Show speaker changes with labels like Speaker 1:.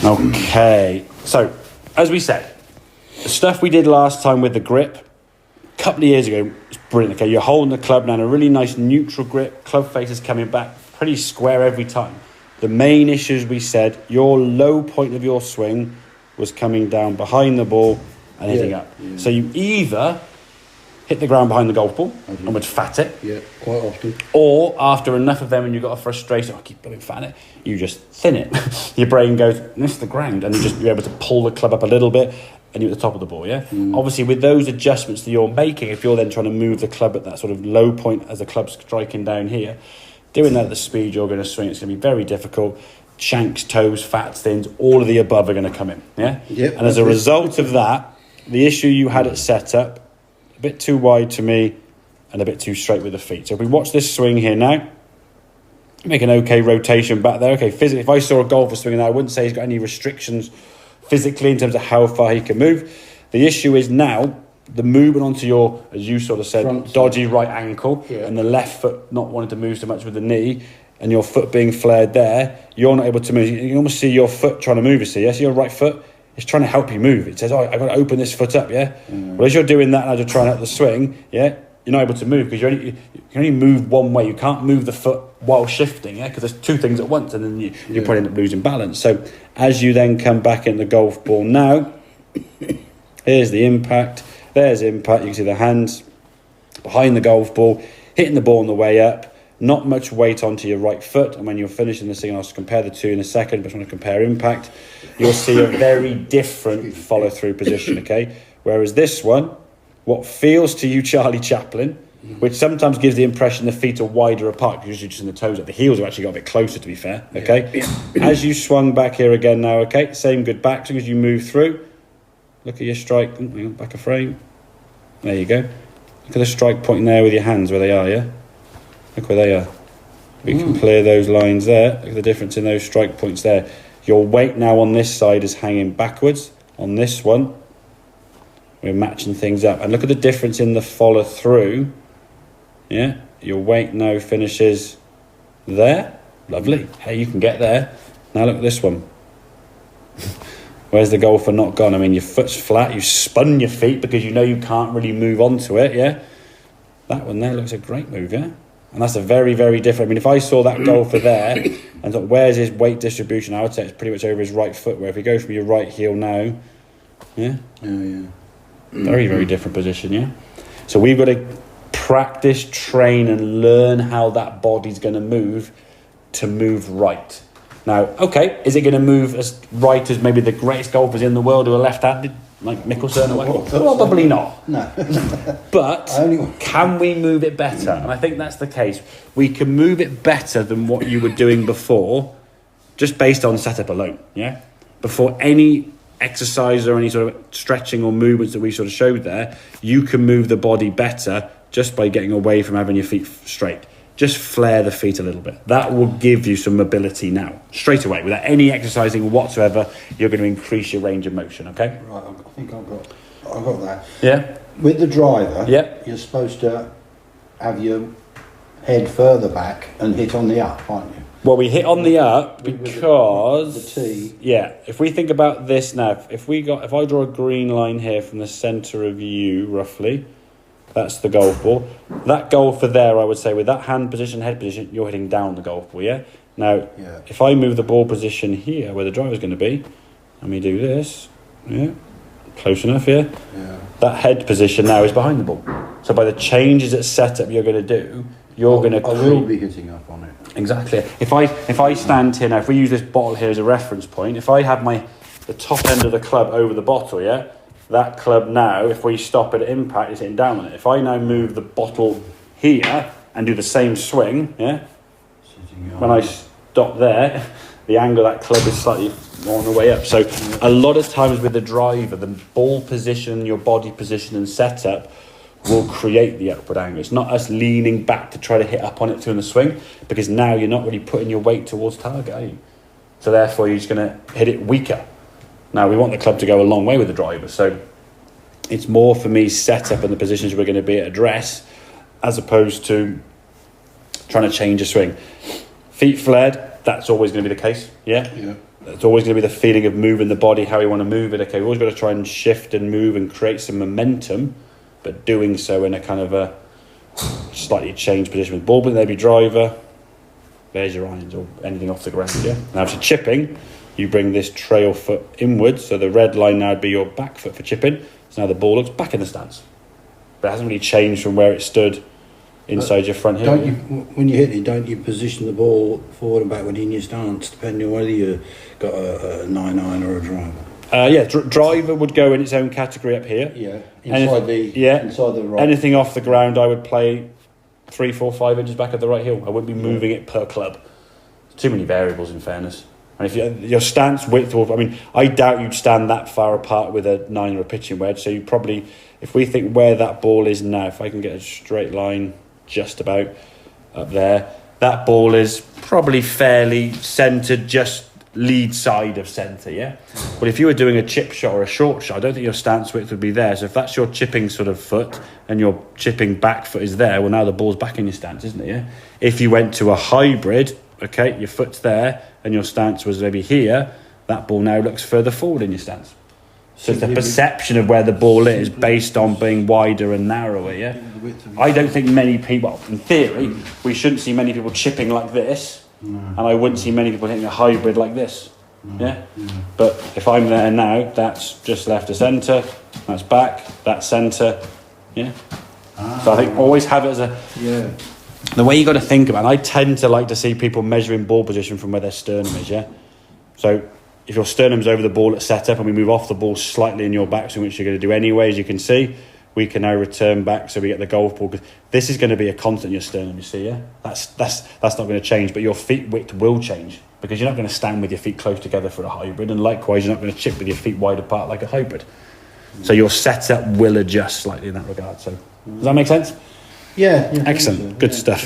Speaker 1: Okay, so as we said, the stuff we did last time with the grip, a couple of years ago, was brilliant. Okay, you're holding the club now in a really nice neutral grip, club face is coming back pretty square every time. The main issues we said, your low point of your swing was coming down behind the ball and hitting up. Yeah. So you either hit the ground behind the golf ball and would fat it.
Speaker 2: Yeah, quite often.
Speaker 1: Or after enough of them and you've got a frustration, I keep blowing fatting it, you just thin it. Your brain goes, this is the ground, and you're able to pull the club up a little bit and you're at the top of the ball, yeah? Obviously, with those adjustments that you're making, if you're then trying to move the club at that sort of low point as the club's striking down here, doing that at the speed you're going to swing, it's going to be very difficult. Shanks, toes, fats, thins, all of the above are going to come in, yeah?
Speaker 2: Yep,
Speaker 1: and as a result of that, the issue you had at setup, a bit too wide to me and a bit too straight with the feet. So if we watch this swing here now, make an okay rotation back there. Okay, physically, if I saw a golfer swinging there, I wouldn't say he's got any restrictions physically in terms of how far he can move. The issue is now the movement onto your, as you sort of said,
Speaker 2: front
Speaker 1: dodgy right ankle and the left foot not wanting to move so much with the knee and your foot being flared there, you're not able to move. You can almost see your foot trying to move, you see. Yes, your right foot is trying to help you move. It says, oh, I've got to open this foot up, yeah? Well, as you're doing that and as you're trying out the swing, yeah, you're not able to move because you can only move one way. You can't move the foot while shifting, yeah, because there's two things at once and then you probably end up losing balance. So as you then come back in the golf ball now, here's the impact, there's impact. You can see the hands behind the golf ball, hitting the ball on the way up, not much weight onto your right foot. And when you're finishing this thing, I'll compare the two in a second, but I want to compare impact. You'll see a very different follow-through position, okay? Whereas this one, what feels to you Charlie Chaplin, which sometimes gives the impression the feet are wider apart, usually just in the toes, the heels have actually got a bit closer, to be fair, okay? As you swung back here again now, okay? Same good backswing as you move through. Look at your strike, back a frame. There you go. Look at the strike point there with your hands where they are, yeah? Look where they are. We can clear those lines there. Look at the difference in those strike points there. Your weight now on this side is hanging backwards. On this one, we're matching things up. And look at the difference in the follow through. Yeah, your weight now finishes there. Lovely. Hey, you can get there. Now look at this one. Where's the golfer not gone? I mean, your foot's flat. You spun your feet because you know you can't really move onto it, yeah? That one there looks a great move, yeah? And that's a very, very different. I mean, if I saw that golfer there and thought, where's his weight distribution? I would say it's pretty much over his right foot. Where if you go from your right heel now, yeah? Very, very different position, yeah? So we've got to practice, train, and learn how that body's going to move right. Now, okay, is it going to move as right as maybe the greatest golfers in the world who are left-handed, like Mickelson? Probably not.
Speaker 2: No.
Speaker 1: But can we move it better? And I think that's the case. We can move it better than what you were doing before, just based on setup alone, yeah? Before any exercise or any sort of stretching or movements that we sort of showed there, you can move the body better just by getting away from having your feet straight. Just flare the feet a little bit. That will give you some mobility now. Straight away, without any exercising whatsoever, you're going to increase your range of motion, okay?
Speaker 2: Right, I think I've got that.
Speaker 1: Yeah?
Speaker 2: With the driver,
Speaker 1: yeah,
Speaker 2: you're supposed to have your head further back and hit on the up, aren't you?
Speaker 1: Well, we hit on the up because...
Speaker 2: The tee.
Speaker 1: Yeah, if we think about this now, if I draw a green line here from the centre of you, roughly... That's the golf ball. That golfer there, I would say, with that hand position, head position, you're hitting down the golf ball, yeah? Now, if I move the ball position here, where the driver's going to be, and we do this, yeah? Close enough, yeah? That head position now is behind the ball. So by the changes at setup you're going to do, you're going to...
Speaker 2: I will be hitting up on it.
Speaker 1: Exactly. If I stand here now, if we use this bottle here as a reference point, if I have the top end of the club over the bottle, yeah? That club now, if we stop at impact, is hitting down on it. If I now move the bottle here and do the same swing, yeah, when I stop there, the angle of that club is slightly more on the way up. So a lot of times with the driver, the ball position, your body position and setup will create the upward angle. It's not us leaning back to try to hit up on it through the swing, because now you're not really putting your weight towards target, are you? So therefore you're just going to hit it weaker. Now, we want the club to go a long way with the driver, so it's more for me set up in the positions we're going to be at address as opposed to trying to change a swing. Feet flared, that's always going to be the case. Yeah.
Speaker 2: Yeah.
Speaker 1: It's always going to be the feeling of moving the body, how you want to move it. Okay, we've always got to try and shift and move and create some momentum, but doing so in a kind of a slightly changed position. With ball, maybe driver, there's your irons or anything off the ground. Yeah. Now for chipping, you bring this trail foot inwards, so the red line now would be your back foot for chipping. So now the ball looks back in the stance, but it hasn't really changed from where it stood inside your front heel.
Speaker 3: Don't you, when you hit it, don't you position the ball forward and backward in your stance, depending on whether you've got a 9-iron or a driver?
Speaker 1: Driver would go in its own category up here.
Speaker 2: Yeah. Inside the right.
Speaker 1: Anything off the ground, I would play 3, 4, 5 inches back of the right heel. I wouldn't be moving it per club. Too many variables, in fairness. And if your stance width, I doubt you'd stand that far apart with a 9 or a pitching wedge. So you probably, if we think where that ball is now, if I can get a straight line just about up there, that ball is probably fairly centred, just lead side of centre, yeah? But if you were doing a chip shot or a short shot, I don't think your stance width would be there. So if that's your chipping sort of foot and your chipping back foot is there, well, now the ball's back in your stance, isn't it, yeah? If you went to a hybrid, okay, your foot's there and your stance was maybe here, that ball now looks further forward in your stance. So it's the perception of where the ball is based on being wider and narrower, yeah? I don't think many people, in theory, we shouldn't see many people chipping like this, and I wouldn't see many people hitting a hybrid like this, yeah? But if I'm there now, that's just left of centre, that's back, that's centre, yeah? So I think always have it as a...
Speaker 3: Yeah.
Speaker 1: The way you got to think about it, I tend to like to see people measuring ball position from where their sternum is, yeah? So if your sternum's over the ball at setup and we move off the ball slightly in your backswing, which you're going to do anyway, as you can see, we can now return back so we get the golf ball. Because this is going to be a constant in your sternum, you see, yeah? That's not going to change, but your feet width will change because you're not going to stand with your feet close together for a hybrid, and likewise, you're not going to chip with your feet wide apart like a hybrid. So your setup will adjust slightly in that regard. So does that make sense?
Speaker 2: Yeah.
Speaker 1: Excellent. Good stuff.